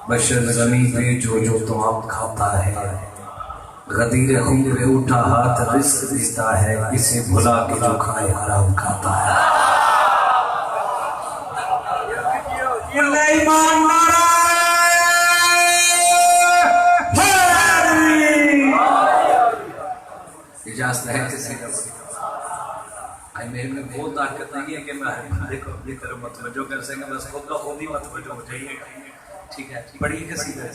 बशर ज़मीं पे जो जो तमाम खाता है, गदीर खून पे उठा हाथ रिस्क देता है, इसे भुला के जो खाए हराम खाता है। इजाज़त है किसी का? मेरे में बहुत ताकत नहीं है कि मैं हर बंदे को अपनी तरफ मतवज्जो कर सके, बस खुद का खुद ही मतवज्जो हो जाइएगा। ठीक है, बड़ी कसीदा है।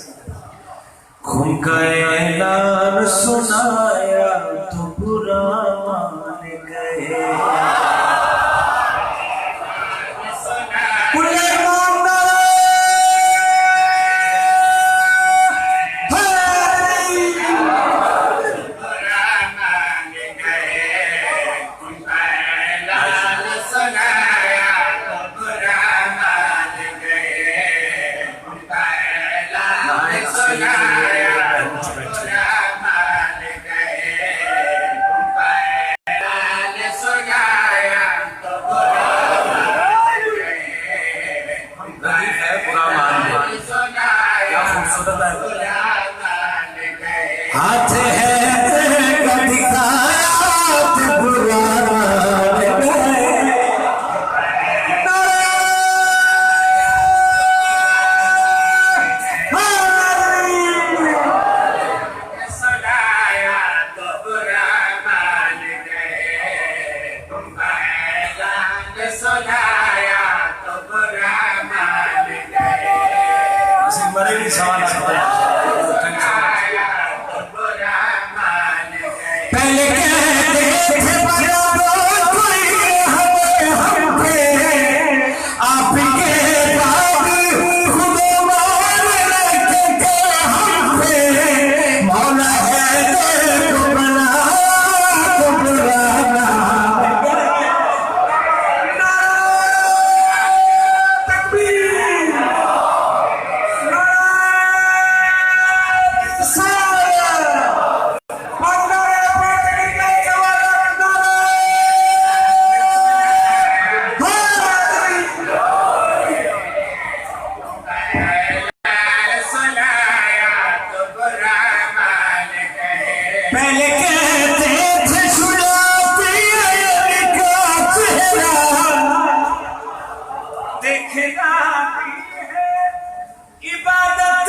खून का ऐलान सुनाया तो बुरा मान गए, हाथ है सवाल पहले कहते थे आपके मौला पहले कहते थे देखना इबादत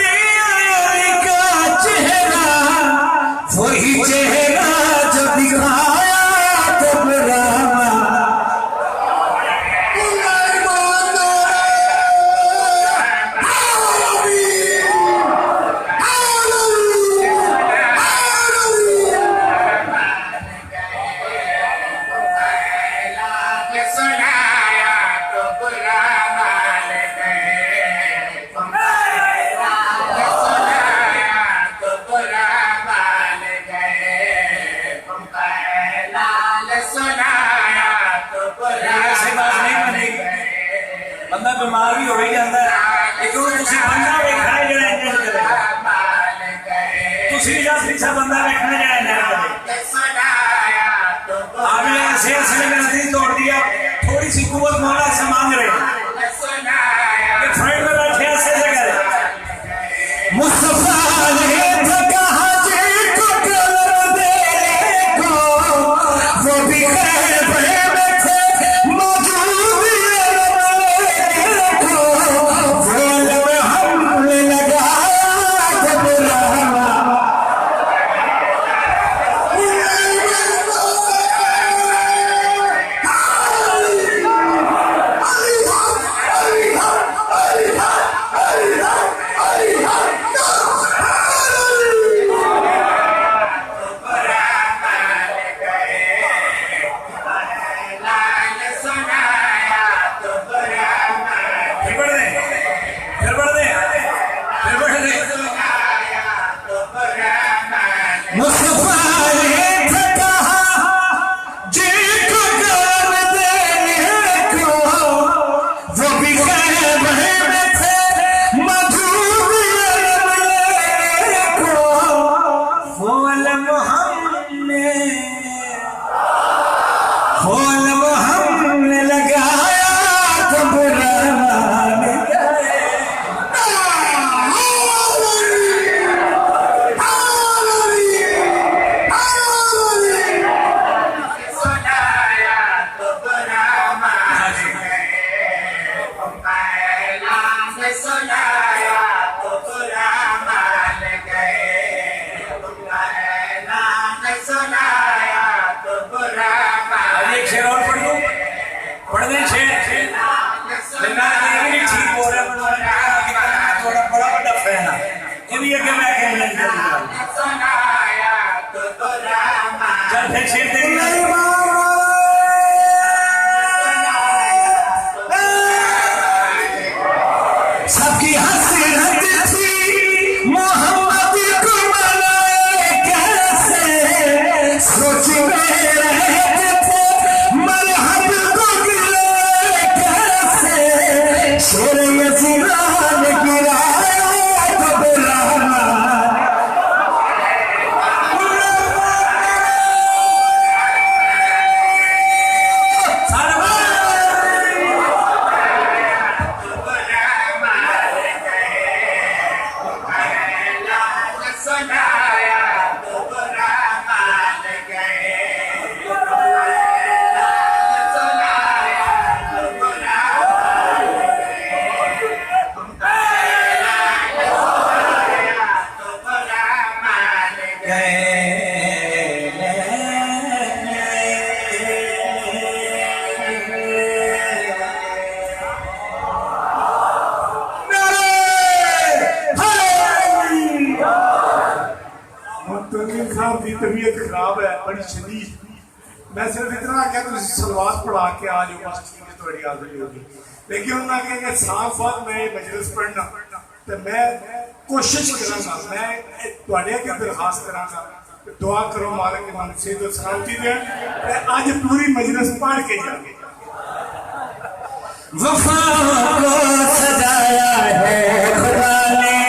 का चेहरा, वही चेहरा जो दिखाया कबरा। बंदा बीमार भी हो ही जाता है, लेकिन बंदा वेखना जरा इंजन करेगा, तुम पीछा बंदा वेखना जरा इंजन करेगा। आपने ऐसे असले में नहीं तोड़ दिया, थोड़ी सी कुवत मौला से मांग रहे ये फ्रेंड में बैठे ऐसे जगह मुस्तफा ने कहा वो भी सुनाया तो बुरा मान गए, तुमका ऐलान सुनाया तो बुरा मान। एक शेर और पढ़ दो, पढ़ दे शेर। ठीक बोल रहा है, थोड़ा बड़ा बड़ा फैन है ये भी, अगर मैं कहना सुनाया तो बुरा मान। चल फिर शेर दे सबकी हसरत थी मोहम्मद को मनाए कैसे, सोच में रहते थे मरहब को गिले कैसे, शेर यज़ीरान गिराया तो बुरा तबीयत खराब है बड़ी शदीद। मैं सिर्फ इतना क्या तुम सलवात पढ़ा के आ जाओ, बस ठीक है, थोड़ी हाजिरी होगी। लेकिन उन्होंने कहा साफ बात मैं मजलिस पढ़ना तो मैं कोशिश करूंगा, मैं थोड़े अगे दरखास्त करांगा, दुआ करो मालिक के मन से तो सलामती दे। आज पूरी मजलिस पढ़ के जाएंगे। वफा को सजाया है खुदा ने,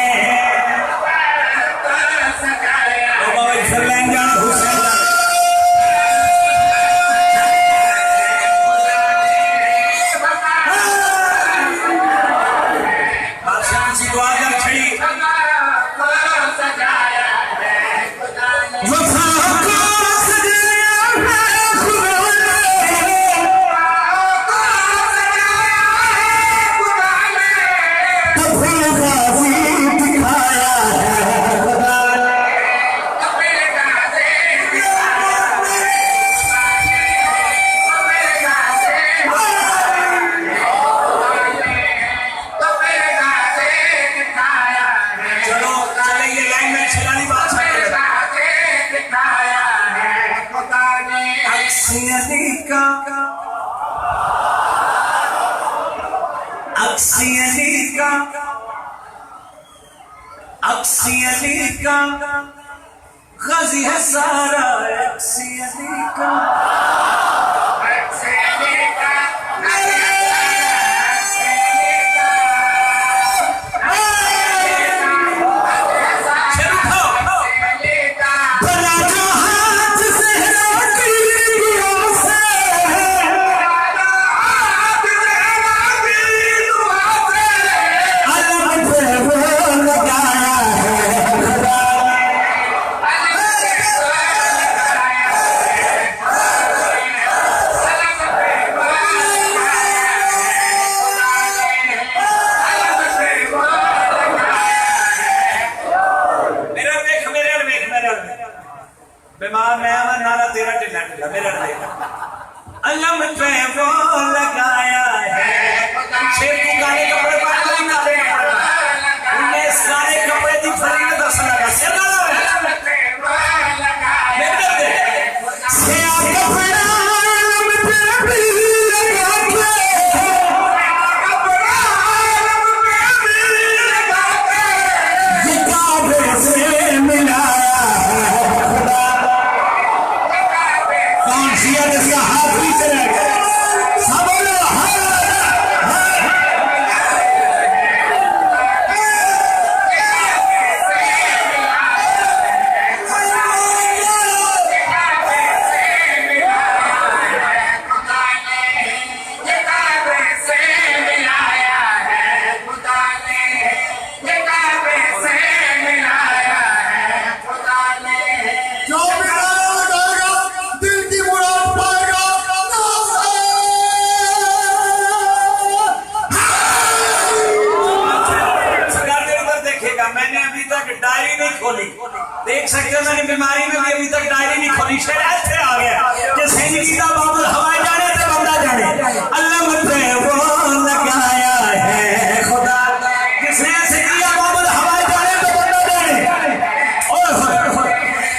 अक्सी अली का ग़ज़ी है सारा, अक्सी अली का बीमार मैं नारा तेरा ढिला ढिला मेरा अलम पे वो लगाया है, शेर तू गाने कपड़े पहन ली, काले कपड़े उन्हें सारे कपड़े दी फरी ने दस लगा से नहीं खोली। देख सकते हो मैंने बीमारी में भी अभी तक डायरी नहीं खोली, शायद ऐसे आ गया कि जिंदगी का बाबुल हवाई जाने तो बंदा जाने। अल्लाह मुझे वो लगाया है खुदा, किसने ऐसे किया बाबुल हवाई जाने तो बंदा जाने। और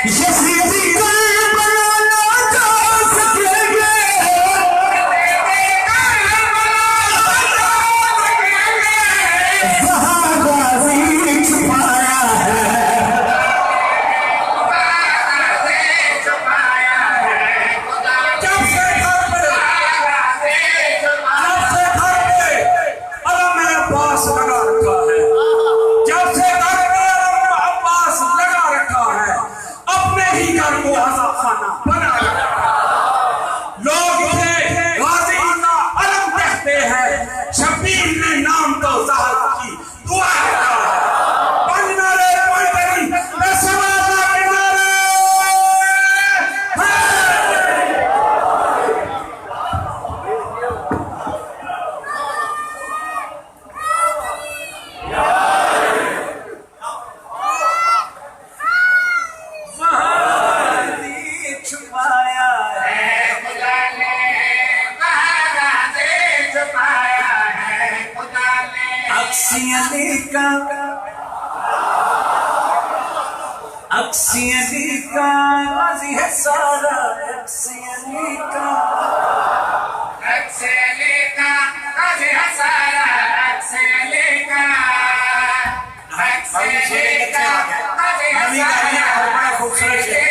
यजीदी का बनाना जा सकेंगे, वहाँ गाजी छुपाया है, अक्सियनी का गाजी है सारा, अक्सियनी का गाजी है सारा, बड़ा खूबसूरत है।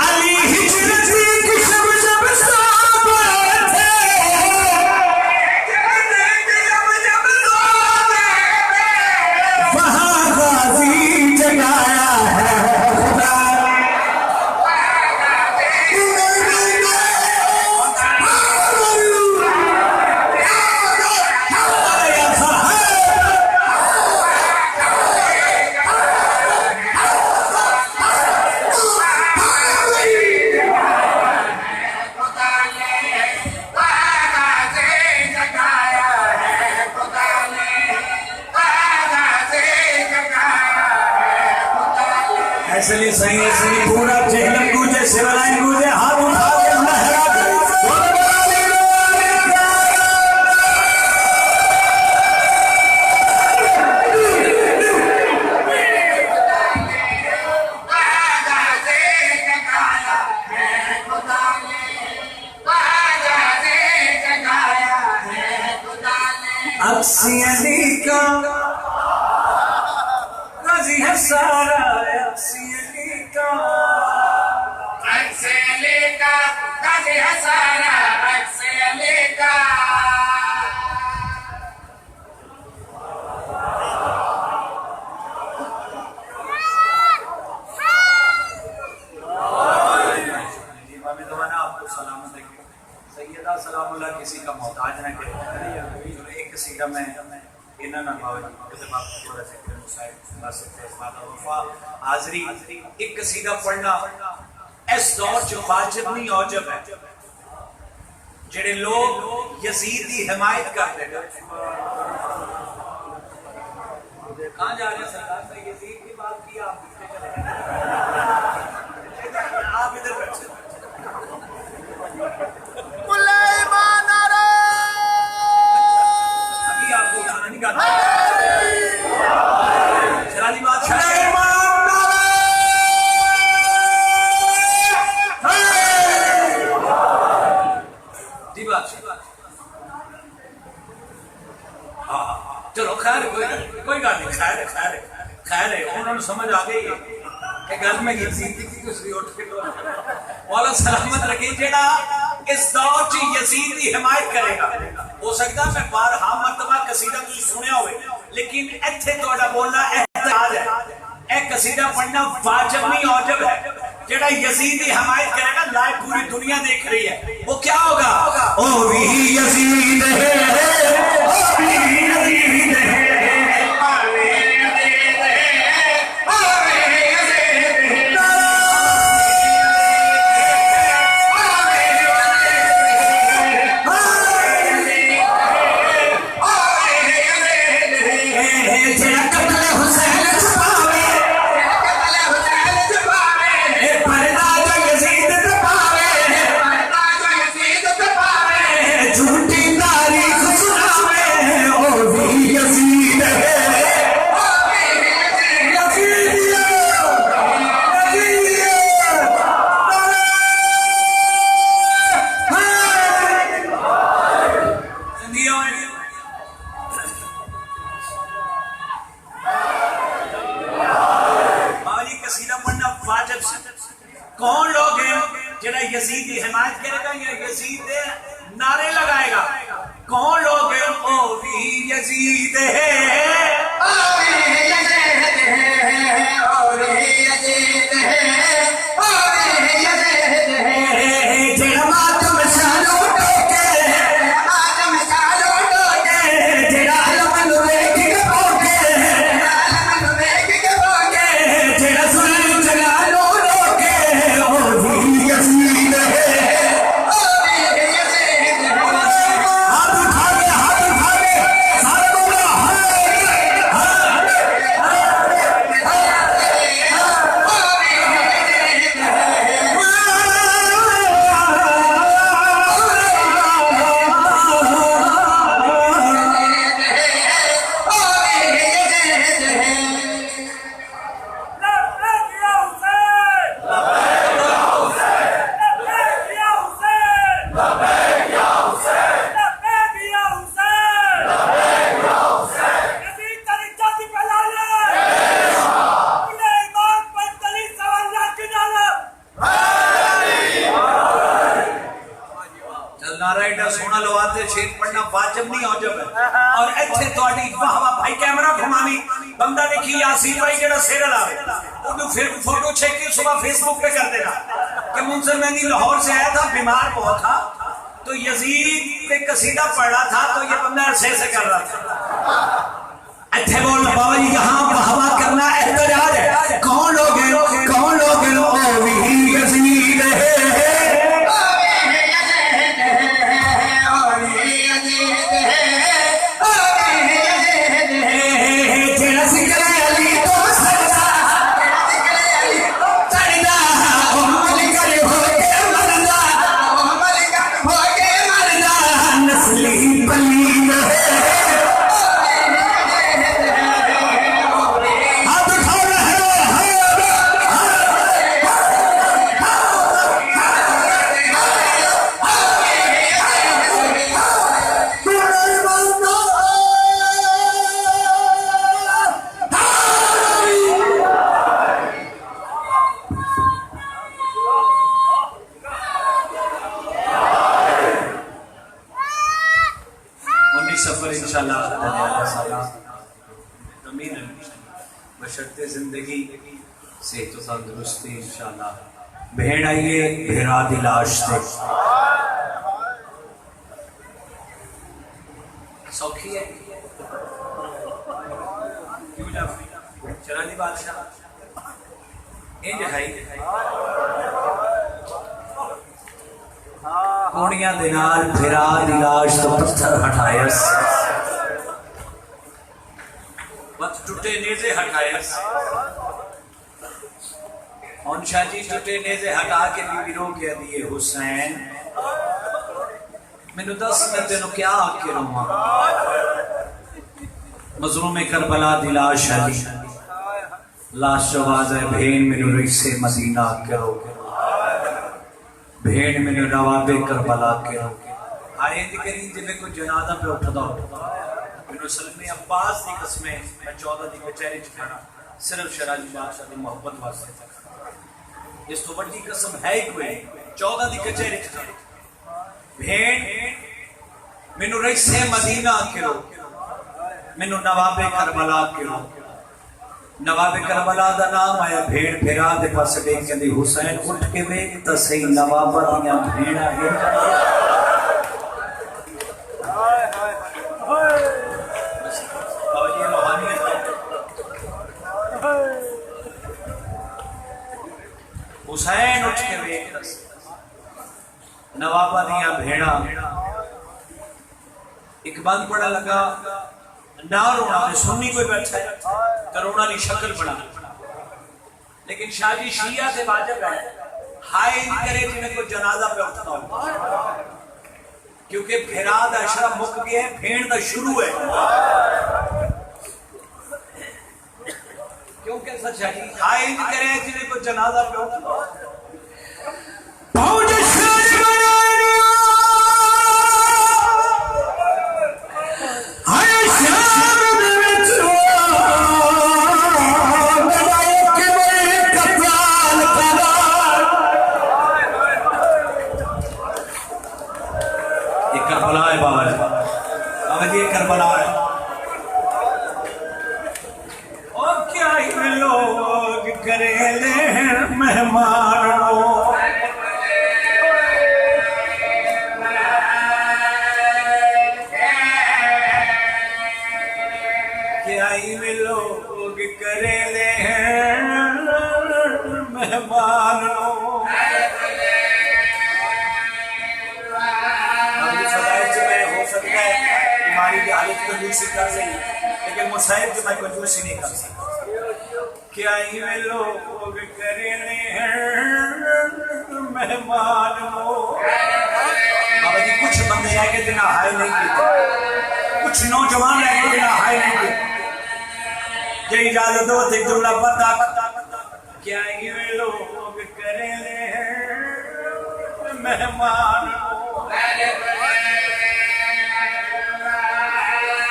अली हिजरती की शब शब साबत वहाँ गाजी जगाया है खुदा। इसलिए सही इसलिए पूरा चेहलम गूंजे, सिवलाइन गूंजे, हाथ उठा के लहरा अक्सियनी का गाजी है सारा, अक्सियनी का गाजी है सारा, आपको सलामत रखे। सैयदा सलामुल्लाह किसी का मोहताज न करे। एक कसीदा में इन्ना ना हाजरी एक कसीदा पढ़ना इस दौर च वाजिब नहीं औजब है। जेड़े लोग यजीद की हिमायत करते हैं, कहाँ जा रहे हैं सरकार से? यजीद की बात की आप इधर बैठे। अभी आपको उठाना नहीं करना। शराली बादशाह जी बादशाह। चलो खैर कोई गल नहीं, खैर है उन्होंने समझ आ गई कि गल में यजीद की कुछ उठ के मौला सलामत रखे। जेड़ा इस दौर च यजीद की हिमायत करेगा, हो सकता मैं बारहा मरतबा कसीदा तुझे सुनिया होवे, लेकिन इत्थे तुहाडा बोलना एहतजाज है। एक कसीदा पढ़ना वाजिब नहीं औजब है। जेड़ा यजीद की हिमायत करेगा, लाइव पूरी दुनिया देख रही है, वो क्या होगा? ओ भी यजीद है, ओ भी यजीद है, कौन लोग हैं जिन्हें यजीद की हिमायत करेगा या यजीद दे नारे लगाएगा? कौन लोग हैं? ओ भी यजीद है, ओ भी यजीद है, ओ भी यजीद है, ओ भी यजीद है। जेड़ा तुम सालो टोके, आदम सालो टोके, जेड़ा लमन देख के भोगे, लमन देख के भोगे, जेड़ा सुन चला लो रोके, ओ भी यजीद है, ओ भी यजीद है। हाथ उठा के सारे बोलो सोना लवाते शेर पढ़ना वाजिब नहीं हो जाए। और इत्थे ਤੁਹਾਡੀ वाह वाह भाई कैमरा घुमावी बंदा देखी यासीन भाई जेड़ा सिर लावे ਉਹਨੂੰ फिर फोटो छेक के सुबह फेसबुक पे कर देना कि मुंसर मेहंदी लाहौर से आया था, बीमार बहुत था, तो यजीद पे कसीदा पढ़ रहा था, तो ये बंदा ऐसे से कर रहा था। इत्थे बोल बाबा जी यहाँ वाह वाह करना एहतजाज है। कौन लोग हैं? कौन लोग हैं? ओ भी यजीद है, बशर्ते जिंदगी सेहत तो तंदुरुस्ती इंशाल्लाह। भेड़ आइए भेड़ा दी लाश से सौखी है क्यों जा चला दी बादशाह इंज है कोड़ियां दे नाल भेड़ा दी लाश तो पत्थर हटाया, बस टूटे नेज़े हटाया। और शाजी टूटे नेज़े हटा के बीबी रो के दिए हुसैन मैनू दस मैं तेनों क्या आके रोवा। मजलूम करबला दी लाश अली लाश आवाज है भेड़ मैनू रिसे मदीना के रोके, भेड़ मैनू नवाबे करबला के रोके। आए करी जिन्हें कोई जनाजा पे उठदा सलमे अब्बास की कसमें मैं 14 की कचहरी च खड़ा सिर्फ शराजी बादशाह की मोहब्बत वास्ते। इस तो बड़ी कसम है ही कोई। 14 की कचहरी च खड़ा भेड़ मैनू रिसे मदीना आके मैनू नवाबे करबला के नवाबे करबला दा नाम आया। भेड़ फेरा दे पास देख कहंदी हुसैन उठ के वेख तां सही नवाबा दियां भेड़ां हुसैन उठ के वेख नवाबा दियां भेड़ा। एक बंद पड़ा लगा ना रोना सुन्नी कोई बैठा है तो रोना की शक्ल बना, लेकिन शादी शिया से वाजिब है हाय करे जिन्हें कोई जनाजा पे उठता हो, क्योंकि फेरा दा अशरा मुक गया है, भेड़ दा शुरू है। क्योंकि सच्चा जी हाय करे जिन्हें कोई जनाजा पे उठता हो। करेले मेहमानों क्या ही लोग करेले मेहमानों। हमारी हालत कंजूसी कर ली लेकिन मुसाहिब जो मैं कंजूसी नहीं कर सकता। क्या ही वे लोग करेले मेहमान हो। बाबा जी कुछ बंदे है कि दिन हाय नहीं किए, कुछ नौजवान है कि दिन हाय नहीं किए। जे इजाजत दो एक जुमला बता। क्या ही वे लोग करेले मेहमान हो।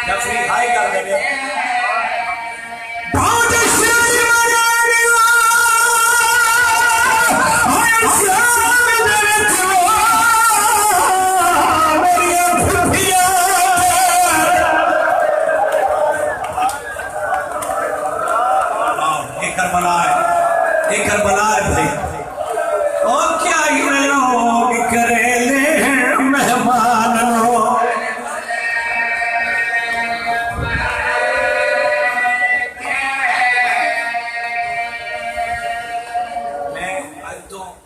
या फ्री हाई कर देंगे एक करबला है भाई। और क्या ये लोग करेले मेहमान हो।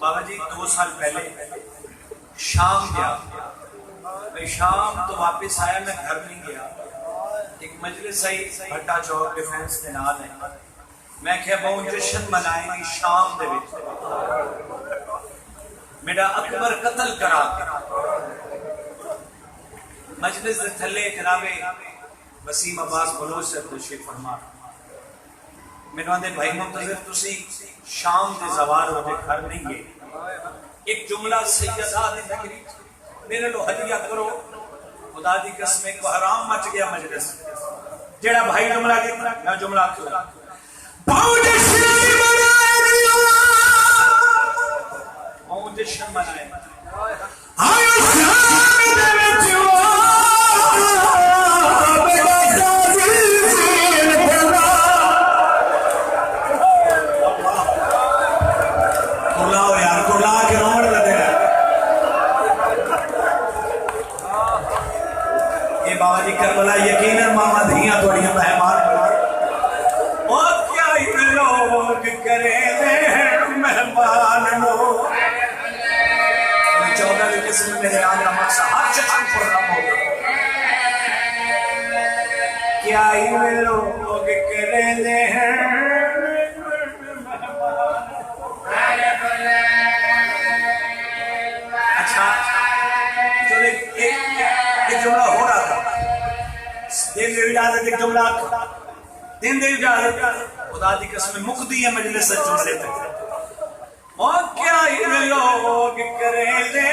बाबा जी 2 साल पहले शाम गया, मैं शाम तो वापस आया, मैं घर नहीं गया। एक मजलिस आई भट्टा चौक डिफेंस के नाल है, मैं क्या बहुत जश्न मनाएंगे शाम दे विच। मेरा अकबर कत्ल करा मजलिस दे थले जनाबे वसीम अब्बास बलोच से तशरीफ फरमा। मैंने आंदे भाई मुंतजिर तुसी शाम के जवार हो घर नहीं गए, एक जुमला सैयदा ने तकरीर मेरे लो हदिया करो। खुदा दी कसम को हराम मच गया मजलिस जेड़ा भाई जुमला कहता मैं जुमला आखूं बहुत जश्न मनाए बाबा जी करबला यकीनन मामा धियां थोड़ियां मेहमान। और क्या ही लोग करेले मेहमान हो। 14 किस्म मेरे आने मकसद हर चश्म खुर्रम होगा। क्या ही लोग करेले अच्छा चलो एक जुमला हो रहा था दिन दे इजाजत एक जुमला दिन दे इजाजत खुदा दी कसम मुक्ति है मजलिस जुमले तक। और क्या ये लोग करेले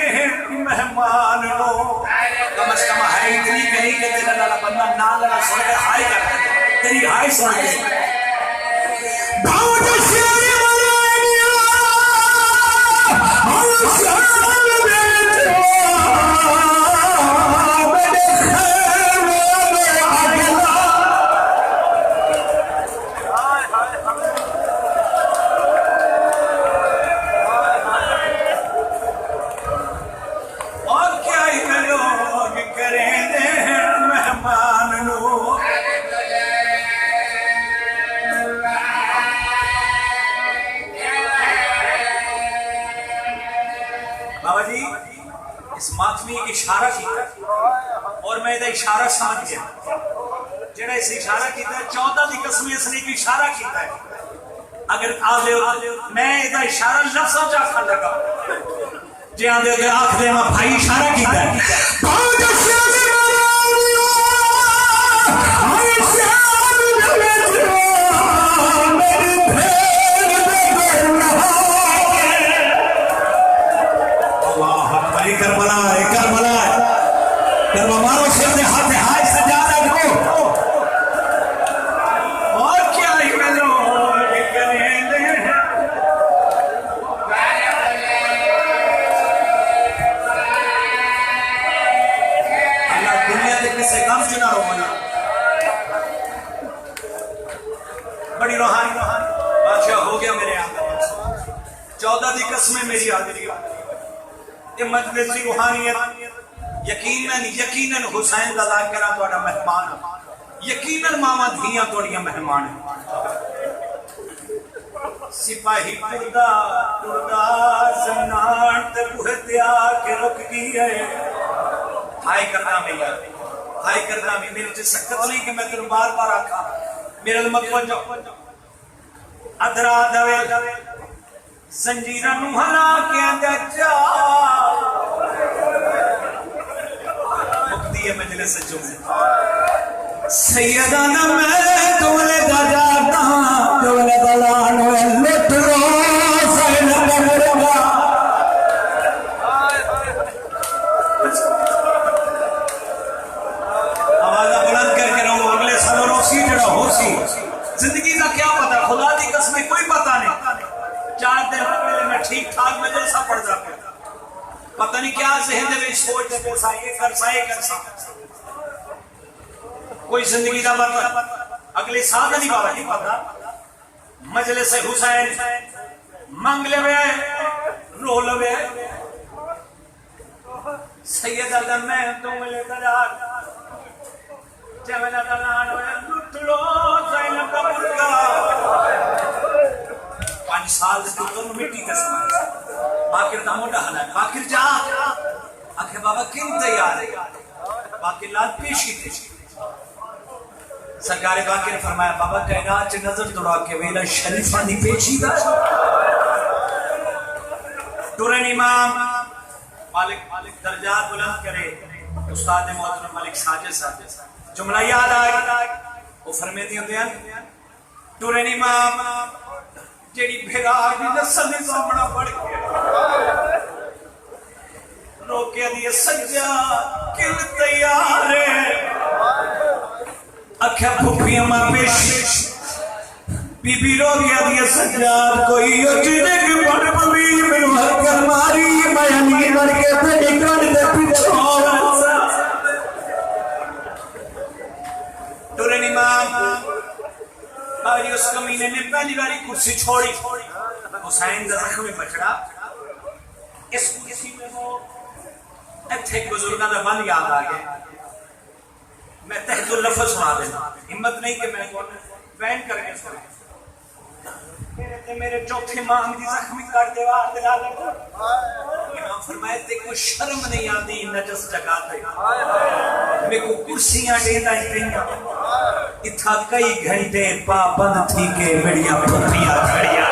मेहमान हो। कम से कम हाय इतनी कही कि तेरा लाला बंदा ना लगा सुन के हाय कर तेरी हाय सुन के इशारा किया और मैं इहदा इशारा समझ गया। जेड़ा इस इशारा किया 14 की कसम इसने एक इशारा किया है। अगर आदे मैं इहदा इशारा लफ्ज़ों च आखन लगा जे आदे आख दे मैं भाई इशारा किया बड़ी रूहानी बादशाह हो गया मेरे आंदे 14 दी कसमें मेरी हाजिरी ये मजलिस की रूहानियत यकीनन हुसैन दा ज़ाकिरा तुहाडा मेहमान यकीनन मामा धियां तुहाडियां मेहमान सिपाही टुरदा टुरदा जनान ते बुहे ते आके रुक गई है हाय करदा मैं यार हाय करदा मैं मेरे च सकत नहीं कि मैं तेरे बार बार आखा मेरे मतवज्जो अदरा दवे संजीरा नू हला के आंदा जा मुक्ति है मजलिस जुमे सैयदाना मैं तुमने दजाता तुमने दलानो लुट लो सैयद मुर्गा आवाज़ बुलंद करके रहो अगले साल रोसी जड़ा होसी जिंदगी का क्या पता खुदा दी कसम कोई पता नहीं 4 दिन पहले मैं ठीक ठाक मजलिसा पढ़ जाता पता नहीं क्या ज़हन में सोचते पैसा ये कर कोई जिंदगी का मतलब अगले साल नहीं बाबा नहीं पता मजलिस हुसैन मांग ले रो लवे सैयद अदम मैं तुम ले दरार जवना दलान लुट लो ज़ैनब का मुर्गा 5 साल से तो मिट्टी का समय बाकिर का मोटा हला बाकिर जा आखे बाबा किन तैयार है बाकिर लाल पेशी थे सरकार बाकी ने फरमाया बाबा कायनात च नजर दौड़ा के वेला शरीफा दी पेशी दा टुरन इमाम मालिक दर्जात बुलंद करे उस्ताद मोहतरम मलिक साजिद साहब जुमला याद आ वो फरमाते होंदे हैं टुरन इमाम जेड़ी फिरा दी नस्ल दे सामना पड़ के रोके दी सज्जा किल तैयार है अख्या फुफिया मां पेश बीबी रो गया दिया सज्जाद कोई ओचने के बड़ बली मेनू हकर मारी मैं नी करके ते निकल दे पीछे टुरन इमाम बाजी उस कमीने ने पहली बारी कुर्सी छोड़ी हुसैन दा जख्मी बछड़ा इस कुर्सी में वो इत्थे बुजुर्गां दा बन याद आ गया मैं तहजुल लफ्ज सुना देना हिम्मत नहीं कि मैं बैन करके सुना मेरे चौथे मांग दी जख्मी कर देवा दिला लगा इमाम फरमाए ते को शर्म नहीं आती नजस जगाते मेरे को कुर्सियां देता ही इथा कई घंटे पाबंद थी के मेरिया पुत्रियां खड़िया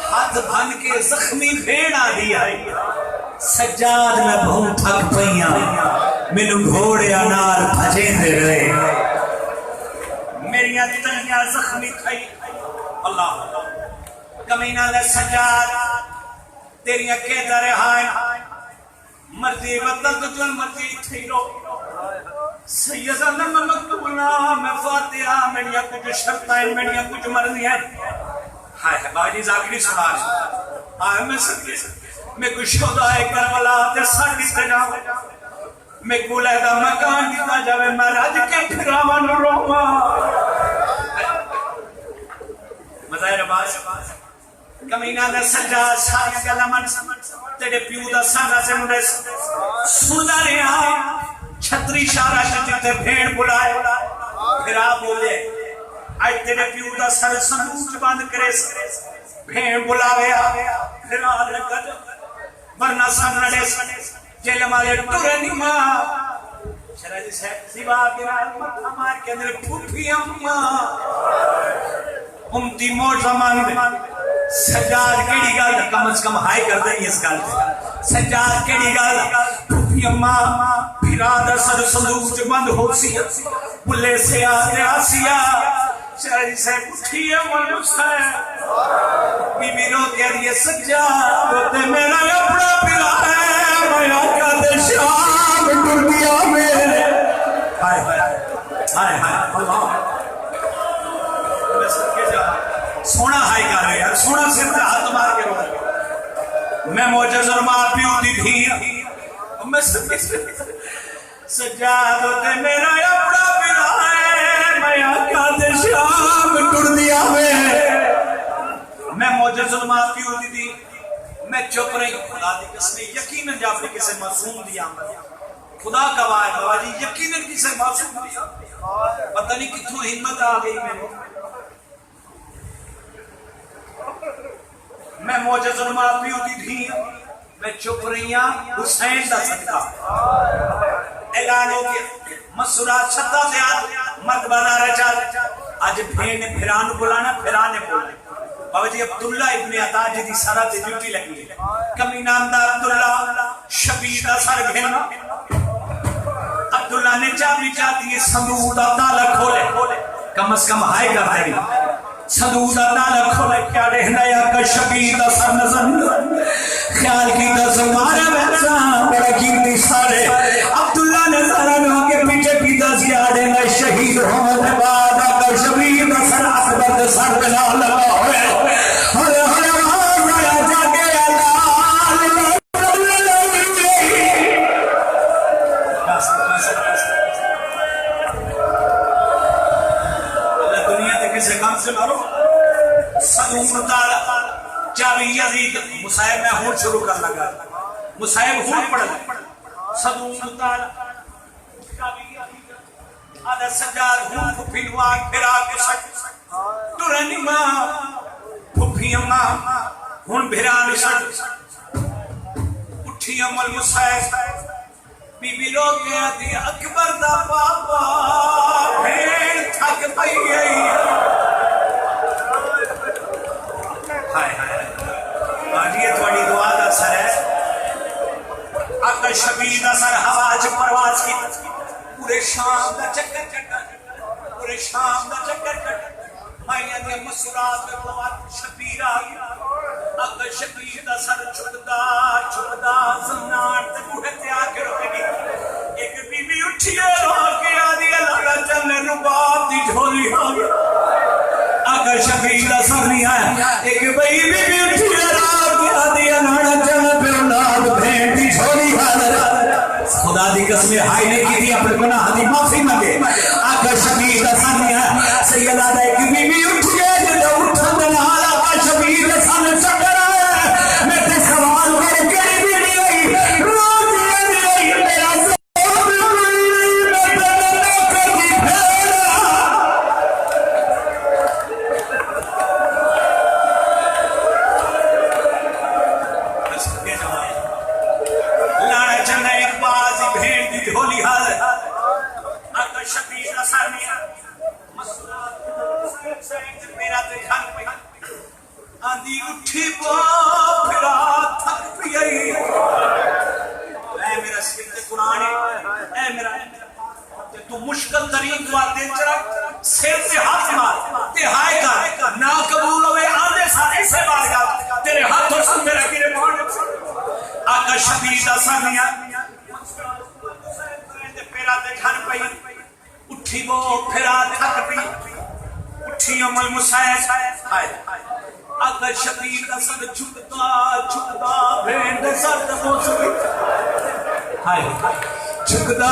हाथ भन के जख्मी भेड़ आ दिया सज्जाद में बहुत थक पईया मैनू घोड़े अनार भजेंदे रहे मेरिया तलियां जख्मी थई अल्लाह कमीना दे सज्जाद तेरियां कहदा रहा मर्जी बदल तो तुम मर्जी थी रो सैयद अदम मकबूला मैं फातिहा मेरिया कुछ शर्तां मेरिया कुछ मर्जियां हाय बाजी जागरी सुना आए मैं सके मैं कुछ खुदा है करबला ते साडी ते जाओ मैं कोला दा मकान दिता जावे मैं राज के फिरावा न रोवा मज़ाहिर बास कमीना दा सजा सारी गल्ला मन तेरे प्यू दा सारा से मुंडे सुनदा रहा छतरी शारा जिते भेड़ बुलाए फिर आ बोले आज तेरे प्यू दा सर संदूक बंद करे भेड़ बुलावे फिर आ लगा वरना सनड़े जेल मारे टुरे निमा शराजी साहब सिवा के माथा मार के अंदर फूफी अम्मा उम्ती मोर जमान सज्जाद केड़ी गल कम से कम हाई कर दे इस गल सज्जाद केड़ी गल फूफी अम्मा फिरा दा सर संदूक च बंद होसी बुले से आसिया शराजी साहब उठी अम्मा हुसैन बीबी रो के दिए सज्जाद ते मेरा अपना पिला है मैं आका दे शाम टुर गया मेरे हाय हाय हाय हाय अल्लाह मैं सदके जा सोना हाय कर रहे यार सोना सिर पे हाथ मार के रो मैं मौजूद और मां पियो दी थी मैं सदके सज्जाद ते मेरा अपना मौजज़ुल माफी होती थी मैं चुप रही खुदा दी कसम यकीनन जाफरी किसी मासूम दी आमद खुदा गवाह है बाबा जी यकीनन किसी मासूम दी पता नहीं कितों हिम्मत आ गई मैं मौजज़ुल माफी होती थी मैं चुप रही हुसैन दा सदका ऐलान हो गया मसूरा छत्ता से मत बाजार चल आज भेड़ ने फिरान बुलाना फिरान ने बोलना बाबा जी अब्दुल्ला इब्ने अता जी दी सारा ते ड्यूटी लगी है कमी नामदार अब्दुल्ला शबीर दा सर घेरना अब्दुल्ला ने चाबी दी संदूक दा ताला खोले कम से कम हाय कर दे संदूक दा ताला खोले क्या देखना या का शबीर दा सर नजर ख्याल की दस मारे वैसा बड़ा कीमती सारे अब्दुल्ला ने सारा के पीछे की दस याद है शहीद होने के बाद का शबीर दा सर अकबर दे सर पे ना लगा होए हरे हरे माया जाके अल्लाह दुनिया के किसी काम से मारो सदूम ताला चाबी यजीद मुसाहिब में हूं शुरू कर लगा मुसाहिब हूं पढ़ सदूम ताला चाबी यजीद आधा सजाद हूं फुफिनवा फिरा के सट तुरनी मां फुफी अम्मा हुन भिरा ने सट उठी अमल मुसाहिब बीबी लोग गया दी अकबर दा पापा भेड़ थक पई गई हाय हाय ये थोड़ी दुआ का असर है आका शबीर का सर हवा च परवाज की पूरे शाम का चक्कर पूरे शाम का चक्कर माइया दी मसरात में बात शबीर आ गया आका शबीर का सर छुटदा जन्नात ते बूहे ते आके रुकेगी एक बीबी उठी है रो के आदी लगा चल रुबाब दी झोली हो गई आका शबीर का सर नहीं आया एक बीबी उठी है खुदा दी कसम हाय ने की थी अपने गुनाह दी माफी मांगे आका शबीर दा सानिया सैयदा दा एक बीबी उठ गए जब उठन दे नाल आका शबीर दा साने चक्कर आया मैं ते सवाल कर केड़ी बीड़ी आई रोज आई मेरा जोर मैं कर दी होली हाल आका शबीर का सानिया मेरा ते घर पे आंधी उठी वो फिरा थक पई ए मेरा सिर ते कुरान है ए मेरा ते तू मुश्किल तरीन दुआ दे चरा सिर ते हाथ मार ते हाय कर ना कबूल होवे आंधे सारे से मारगा तेरे हाथों से मेरा गिरे मार आका शबीर का सानिया घर पई उठी वो फिरा थक पई उठी अमल मुसाहिब हाय आका शबीर का सर झुकदा भेड़ दे सर ते मोसमी हाय झुकदा